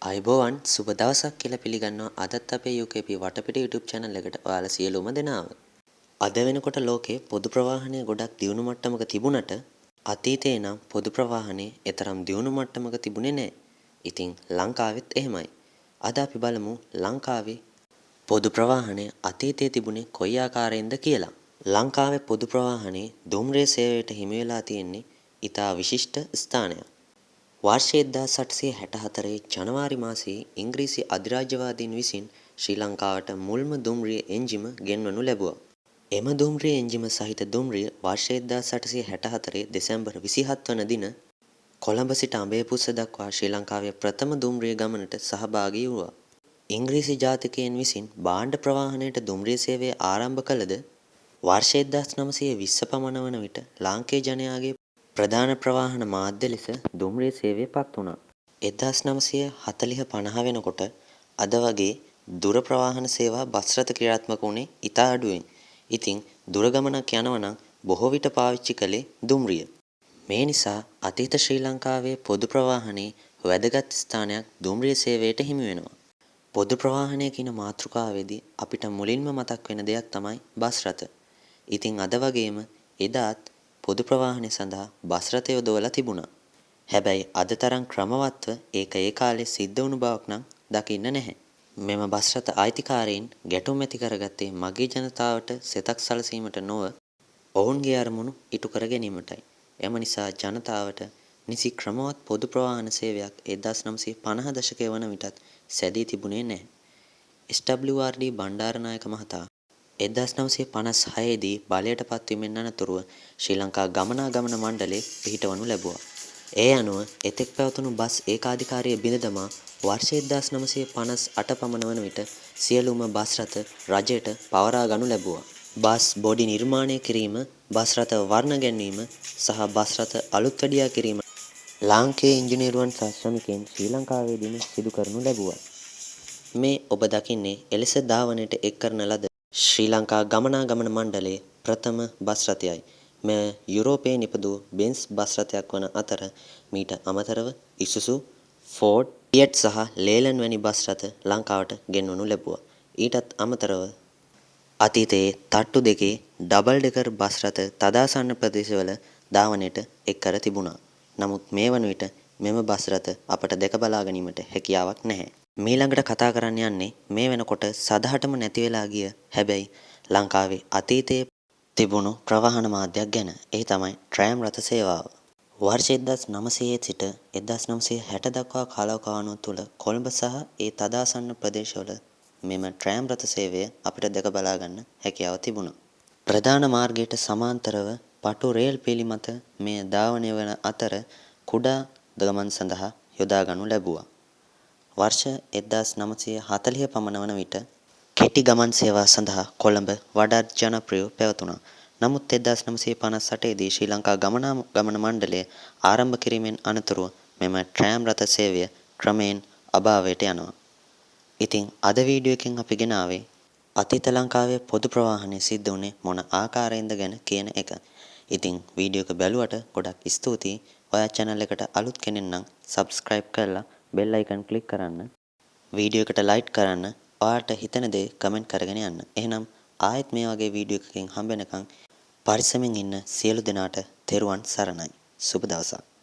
අයිබෝවන් සුබ දවසක් කියලා පිළිගන්නවා අදත් අපේ UKP වටපිට YouTube channel එකට ඔයාලා සියලුම දෙනාව. අද වෙනකොට ලෝකේ පොදු ප්‍රවාහනය ගොඩක් දියුණු මට්ටමක තිබුණට අතීතේ නම් පොදු ප්‍රවාහනේ එතරම් දියුණු මට්ටමක තිබුණේ නැහැ. ඉතින් ලංකාවෙත් එහෙමයි. අද අපි බලමු ලංකාවේ පොදු ප්‍රවාහනය අතීතයේ තිබුණේ කොයි ආකාරයෙන්ද කියලා. ලංකාවේ පොදු ප්‍රවාහනේ දුම්රිය සේවයට හිමි වෙලා තියෙන්නේ ඉතා විශිෂ්ට ස්ථානයක්. වර්ෂය 1864 ජනවාරි මාසයේ ඉංග්‍රීසි අධිරාජ්‍යවාදීන් විසින් ශ්‍රී ලංකාවට මුල්ම දුම්රිය එන්ජිම ගෙන්වනු ලැබුවා. එම දුම්රිය එන්ජිම සහිත දුම්රිය වර්ෂය 1864 දෙසැම්බර් 27 වන දින කොළඹ සිට අඹේපුස්ස දක්වා ශ්‍රී ලංකාවේ ප්‍රථම දුම්රිය ගමනට සහභාගී වුණා. ඉංග්‍රීසි ජාතිකයන් විසින් භාණ්ඩ ප්‍රවාහනයට දුම්රිය සේවය ආරම්භ කළද වර්ෂය 1920 පමණ වන විට ලාංකේය ජනයාගේ ප්‍රධාන ප්‍රවාහන මාධ්‍ය ලෙස දුම්රිය සේවය පත් වුණා. 1940-50 වෙනකොට අද වගේ දුර ප්‍රවාහන සේවා බස් රථ ක්‍රියාත්මක වුණේ ඉතා අඩුවෙන්. ඉතින් දුර ගමනක් යනවා නම් බොහෝ විට පාවිච්චි කළේ දුම්රිය. මේ නිසා අතීත ශ්‍රී ලංකාවේ පොදු ප්‍රවාහනයේ වැදගත් ස්ථානයක් දුම්රිය සේවයට හිමි වෙනවා. පොදු ප්‍රවාහනය කියන මාතෘකාවේදී අපිට මුලින්ම මතක් වෙන දෙයක් තමයි බස් රථ. ඉතින් අද වගේම එදාත් පොදු ප්‍රවාහනය සඳහා බස් රථ යොදවලා තිබුණා. හැබැයි අද තරම් ක්‍රමවත්ව ඒක ඒ කාලේ සිද්ධ වුණු බවක් නම් දකින්න නැහැ. මෙම බස් රථ අයිතිකාරයින් ගැටුම් ඇති කරගත්තේ මගේ ජනතාවට සෙතක් සැලසීමට නොව ඔවුන්ගේ අරමුණු ඉටු කර ගැනීමටයි. එම නිසා ජනතාවට නිසි ක්‍රමවත් පොදු ප්‍රවාහන සේවයක් 1950 දශකයේ වන විටත් සැදී තිබුණේ නැහැ. SWRD බණ්ඩාරනායක මහතා 1956 දී බලයට පත්වීමෙන් අනතුරුව ශ්‍රී ලංකා ගමනාගමන මණ්ඩලය පිහිටවනු ලැබුවා. ඒ අනුව එතෙක් පැවතුණු බස් ඒකාධිකාරිය බිඳ දමා වර්ෂ 1958 පමණ වන විට සියලුම බස් රථ රජයට පවරා ගනු ලැබුවා. බස් බොඩි නිර්මාණය කිරීම, බස් රථ වර්ණ ගැන්වීම සහ බස් රථ අලුත් වැඩියා කිරීම ලාංකේය ඉංජිනේරුවන් සහ ශ්‍රමිකයන් ශ්‍රී ලංකාවේදීම සිදු කරනු ලැබුවා. මේ ඔබ දකින්නේ එලෙස ධාවනයට එක් කරන ලද ශ්‍රී ලංකා ගමනාගමන මණ්ඩලයේ ප්‍රථම බස් රථයයි. මෙය යුරෝපයේ නිපදවූ බෙන්ස් බස් රථයක් වන අතර මීට අමතරව ඉසුසු, ෆෝඩ්, ෆියට් සහ ලේලන් වැනි බස් රථ ලංකාවට ගෙන්වනු ලැබුවා. ඊටත් අමතරව අතීතයේ තට්ටු දෙකේ ඩබල් ඩෙකර් බස් රථ තදාසන්න ප්‍රදේශවල ධාවනයට එක් කර තිබුණා. නමුත් මේ වන විට මෙම බස් රථ අපට දැක බලා ගැනීමට හැකියාවක් නැහැ. මීළඟට කතා කරන්න යන්නේ මේ වෙනකොට සදහටම නැති වෙලා ගිය හැබැයි ලංකාවේ අතීතයේ තිබුණු ප්‍රවාහන මාධ්‍යයක් ගැන. ඒ තමයි ට්‍රෑම් රථ සේවාව. වර්ෂ 1900 සිට 1960 දක්වා කාලවකවානුව තුළ කොළඹ සහ ඒ තදාසන්න ප්‍රදේශවල මෙම ට්‍රෑම් රථ සේවය අපිට දැක බලා ගන්න හැකියාව තිබුණා. ප්‍රධාන මාර්ගයට සමාන්තරව පටු රේල් පෙළි මත මේ ධාවනය වන අතර කුඩා ගමන් සඳහා යොදා ගනු ලැබුවා. වර්ෂ 1940 පමණ වන විට කෙටි ගමන් සේවා සඳහා කොළඹ වඩාත් ජනප්‍රියව පැවතුණා. නමුත් 1958 දී ශ්‍රී ලංකා ගමනාගමන මණ්ඩලය ආරම්භ කිරීමෙන් අනතුරුව මෙම ට්‍රෑම් රථ සේවය ක්‍රමයෙන් අභාවයට යනවා. ඉතින් අද වීඩියෝ එකෙන් අපි ගෙනාවේ අතීත ලංකාවේ පොදු ප්‍රවාහනය සිද්ධ වුණේ මොන ආකාරයෙන්ද ගැන කියන එක. ඉතින් වීඩියෝ එක බැලුවට ගොඩක් ස්තුතියි. ඔයා channel එකට අලුත් කෙනෙක් නම් subscribe කරලා bell icon click කරන්න. වීඩියෝ එකට like කරන්න. ඔයාට හිතෙන දේ කමෙන්ට් කරගෙන යන්න. එහෙනම් ආයෙත් මේ වගේ වීඩියෝ එකකින් හම්බ වෙනකන් පරිස්සමින් ඉන්න සියලු දෙනාට තෙරුවන් සරණයි. සුබ දවසක්.